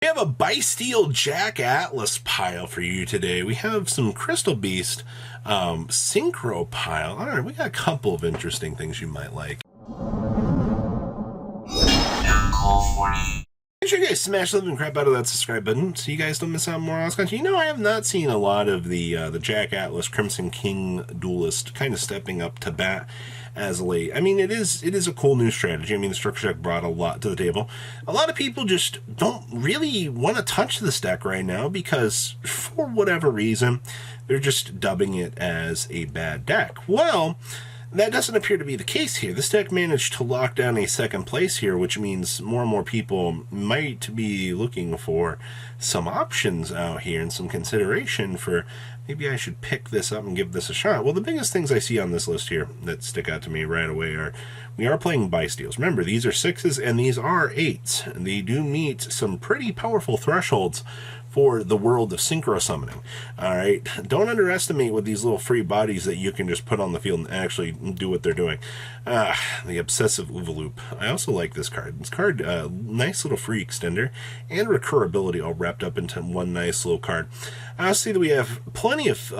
We have a Bysteel Jack Atlas pile for you today. We have some Crystal Beast Synchro pile. All right, we got a couple of interesting things you might like. Make sure you guys smash the crap out of that subscribe button so you guys don't miss out on more awesome content. You know, I have not seen a lot of the Jack Atlas Crimson King Dualist kind of stepping up to bat as late. I mean, it is a cool new strategy. I mean, the structure deck brought a lot to the table. A lot of people just don't really want to touch this deck right now because, for whatever reason, they're just dubbing it as a bad deck. Well, that doesn't appear to be the case here. This deck managed to lock down a second place here, which means more and more people might be looking for some options out here and some consideration for maybe I should pick this up and give this a shot. Well, the biggest things I see on this list here that stick out to me right away are we are playing Bysteels. Remember, these are 6s and these are 8s. And they do meet some pretty powerful thresholds for the world of synchro summoning. Alright, don't underestimate with these little free bodies that you can just put on the field and actually do what they're doing. The Obsessive Oovaloop. I also like this card. This card, nice little free extender and recurability all wrapped up into one nice little card. I also see that we have plenty of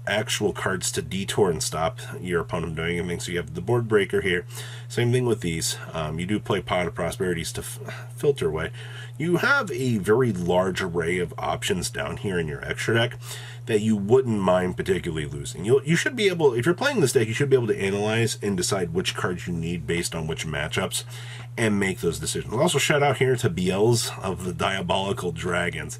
actual cards to detour and stop your opponent doing anything. So you have the Board Breaker here. Same thing with these. You do play Pot of Prosperities to filter away. You have a very large array of options down here in your extra deck that you wouldn't mind particularly losing. You should be able, if you're playing this deck, you should be able to analyze and decide which cards you need based on which matchups and make those decisions. I'll also shout out here to Biel's of the Diabolical Dragons,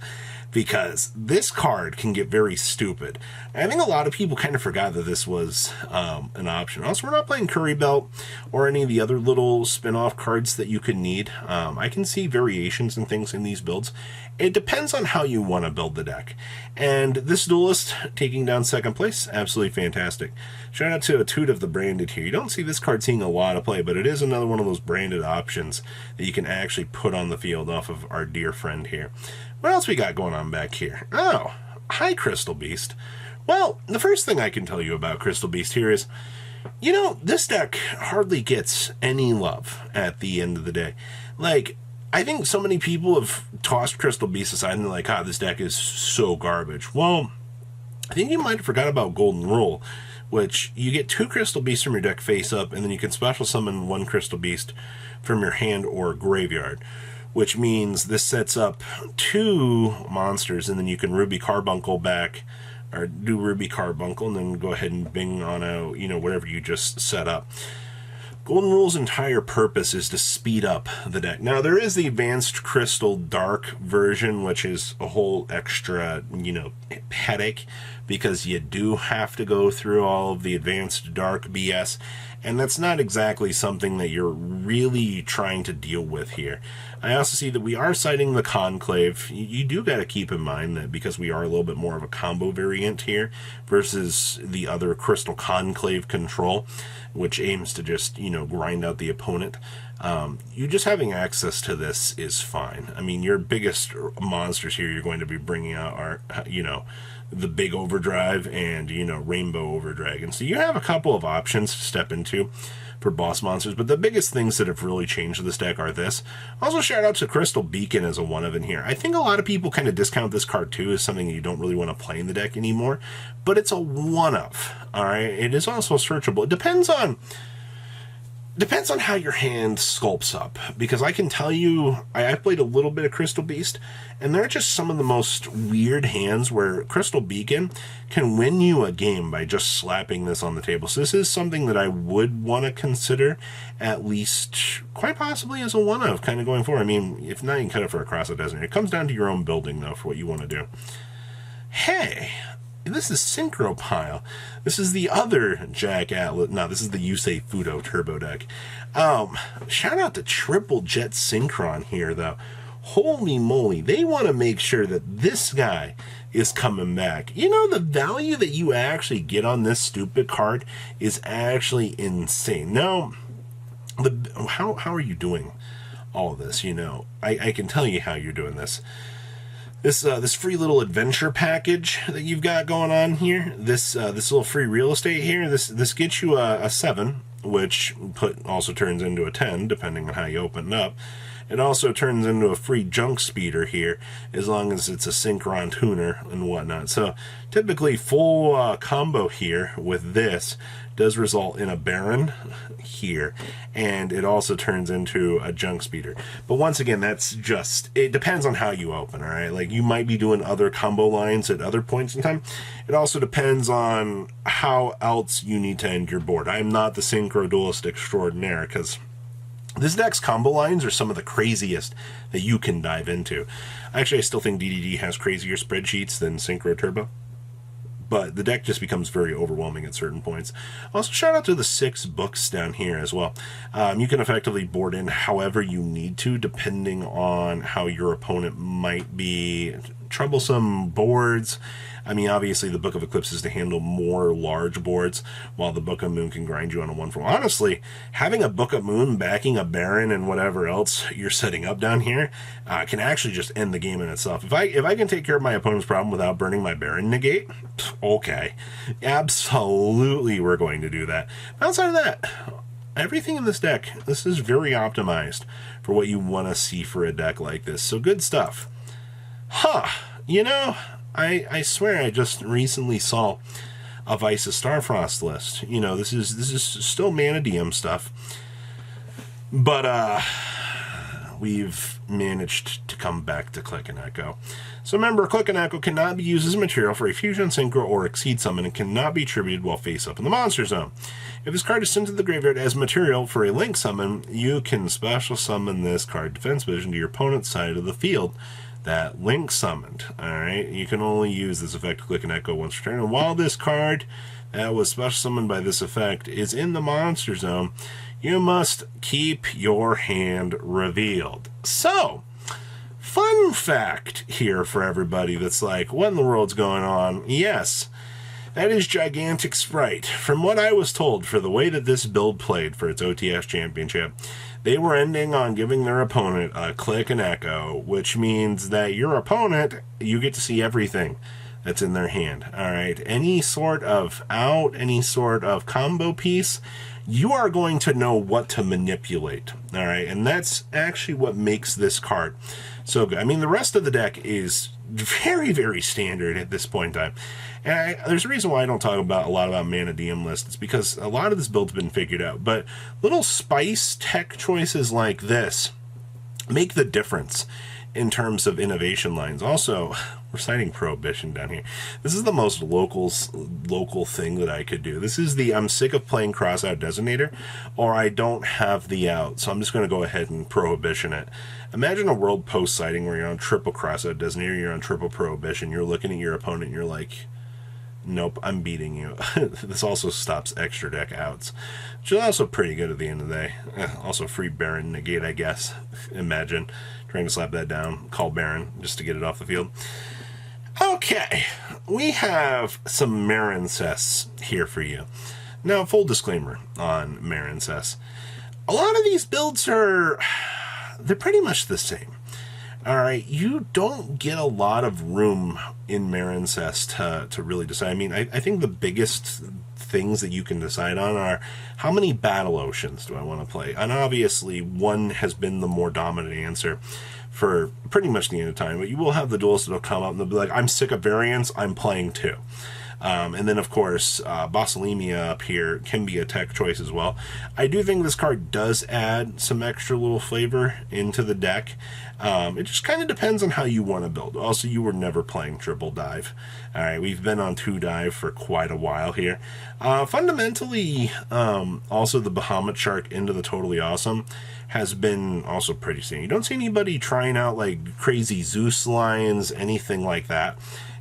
because this card can get very stupid. I think a lot of people kind of forgot that this was an option. Also, we're not playing Curry Belt or any of the other little spin-off cards that you could need. I can see variations and things in these builds. It depends on how you want to build the deck. And this Duelist taking down second place, absolutely fantastic. Shout out to a Toot of the Branded here. You don't see this card seeing a lot of play, but it is another one of those branded options that you can actually put on the field off of our dear friend here. What else we got going on back here? Oh, hi, Crystal Beast. Well, the first thing I can tell you about Crystal Beast here is, you know, this deck hardly gets any love at the end of the day. Like, I think so many people have tossed Crystal Beast aside and they're like, this deck is so garbage. Well, I think you might have forgot about Golden Rule, which you get 2 Crystal Beasts from your deck face up, and then you can special summon 1 Crystal Beast from your hand or graveyard, which means this sets up 2 monsters, and then you can Ruby Carbuncle back, or do Ruby Carbuncle, and then go ahead and bing on a, whatever you just set up. Golden Rule's entire purpose is to speed up the deck. Now, there is the Advanced Crystal Dark version, which is a whole extra, headache, because you do have to go through all of the Advanced Dark BS, and that's not exactly something that you're really trying to deal with here. I also see that we are citing the Conclave. You do got to keep in mind that because we are a little bit more of a combo variant here versus the other Crystal Conclave control, which aims to just, grind out the opponent. You just having access to this is fine. I mean, your biggest monsters here you're going to be bringing out are, the Big Overdrive and, Rainbow Overdragon. So you have a couple of options to step into for boss monsters, but the biggest things that have really changed this deck are this. Also, shout out to Crystal Beacon as a one-of in here. I think a lot of people kind of discount this card too as something you don't really want to play in the deck anymore, but it's a one-of. All right, it is also searchable. It depends on how your hand sculpts up, because I can tell you, I played a little bit of Crystal Beast, and there are just some of the most weird hands where Crystal Beacon can win you a game by just slapping this on the table. So this is something that I would want to consider, at least quite possibly as a one-of kind of going forward. I mean, if not, you can cut it for Across the Desert. It comes down to your own building, though, for what you want to do. Hey! This is Synchro Pile. This is the other Jack Atlas. No, this is the Yusei Fudo Turbo deck. Shout out to Triple Jet Synchron here, though. Holy moly, they want to make sure that this guy is coming back. The value that you actually get on this stupid card is actually insane. Now, how are you doing all of this? I can tell you how you're doing this. This free little adventure package that you've got going on here, this little free real estate here, this gets you a 7, which also turns into a 10 depending on how you open it up. It also turns into a free junk speeder here, as long as it's a Synchron tuner and whatnot. So typically full combo here with this does result in a Baron here, and it also turns into a junk speeder. But once again, that's just, it depends on how you open, all right? Like, you might be doing other combo lines at other points in time. It also depends on how else you need to end your board. I'm not the Synchro Dualist extraordinaire, because this deck's combo lines are some of the craziest that you can dive into. Actually, I still think DDD has crazier spreadsheets than Synchro Turbo, but the deck just becomes very overwhelming at certain points. Also, shout out to the 6 books down here as well. You can effectively board in however you need to, depending on how your opponent might be. Troublesome boards. I mean, obviously, the Book of Eclipse is to handle more large boards, while the Book of Moon can grind you on a 1-for-1. Honestly, having a Book of Moon backing a Baron and whatever else you're setting up down here can actually just end the game in itself. If I can take care of my opponent's problem without burning my Baron negate, okay. Absolutely, we're going to do that. Outside of that, everything in this deck, this is very optimized for what you want to see for a deck like this. So good stuff. Huh. You know, I swear I just recently saw a Vice's Starfrost list. You know, this is still Mana DM stuff. But we've managed to come back to Click and Echo. So remember, Click and Echo cannot be used as a material for a Fusion, Synchro, or Exceed summon, and cannot be attributed while face up in the monster zone. If this card is sent to the graveyard as material for a Link summon, you can special summon this card Defense Vision to your opponent's side of the field that Link summoned. Alright, you can only use this effect Click and Echo once per turn, and while this card that was special summoned by this effect is in the monster zone, you must keep your hand revealed. So, fun fact here for everybody that's like, what in the world's going on? Yes, that is Gigantic Sprite. From what I was told, for the way that this build played for its OTS championship, they were ending on giving their opponent a Click and Echo, which means that your opponent, you get to see everything that's in their hand. All right, any sort of out, any sort of combo piece, you are going to know what to manipulate. All right, and that's actually what makes this card so good. I mean, the rest of the deck is very, very standard at this point in time. And there's a reason why I don't talk about a lot about Mana DM lists. It's because a lot of this build's been figured out. But little spice tech choices like this make the difference in terms of innovation lines. Also, we're citing Prohibition down here. This is the most local thing that I could do. This is the I'm sick of playing Crossout Designator, or I don't have the out, so I'm just going to go ahead and Prohibition it. Imagine a world post sighting where you're on triple Crossout Designator, you're on triple Prohibition, you're looking at your opponent and you're like, nope, I'm beating you. This also stops extra deck outs, which is also pretty good at the end of the day. Also free Baron negate, I guess. Imagine trying to slap that down, call Baron, just to get it off the field. Okay, we have some Marincess here for you. Now, full disclaimer on Marincess. A lot of these builds they're pretty much the same. Alright, you don't get a lot of room in Marincess to really decide. I mean, I think the biggest things that you can decide on are how many Battle Oceans do I want to play? And obviously, one has been the more dominant answer for pretty much the end of time. But you will have the duelists that'll come up and they'll be like, I'm sick of variants, I'm playing 2. And then, of course, Bossalemia up here can be a tech choice as well. I do think this card does add some extra little flavor into the deck. It just kind of depends on how you want to build. Also, you were never playing triple dive. All right, we've been on 2 dive for quite a while here. Fundamentally, also the Bahamut Shark into the Totally Awesome has been also pretty standard. You don't see anybody trying out like crazy Zeus lines, anything like that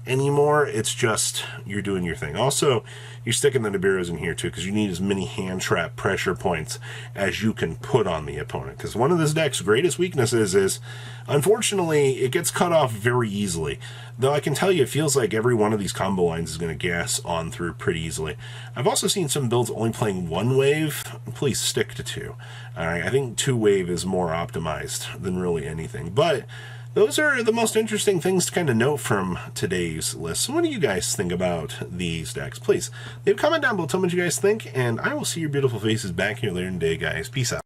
anymore. It's just you're doing your thing. Also, you're sticking the Nibiru's in here too, because you need as many hand trap pressure points as you can put on the opponent. Because one of this deck's greatest weaknesses is, unfortunately, it gets cut off very easily. Though I can tell you, it feels like every one of these combo lines is going to gas on through pretty easily. I've also seen some builds only playing 1 wave. Please stick to 2. All right, I think 2 wave is more optimized than really anything. But those are the most interesting things to kind of note from today's list. So what do you guys think about these decks? Please leave a comment down below, tell me what you guys think, and I will see your beautiful faces back here later in the day, guys. Peace out.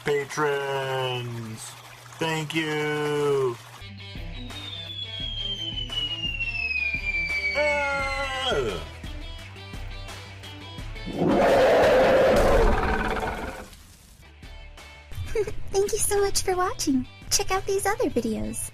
patrons. Thank you. Thank you so much for watching. Check out these other videos.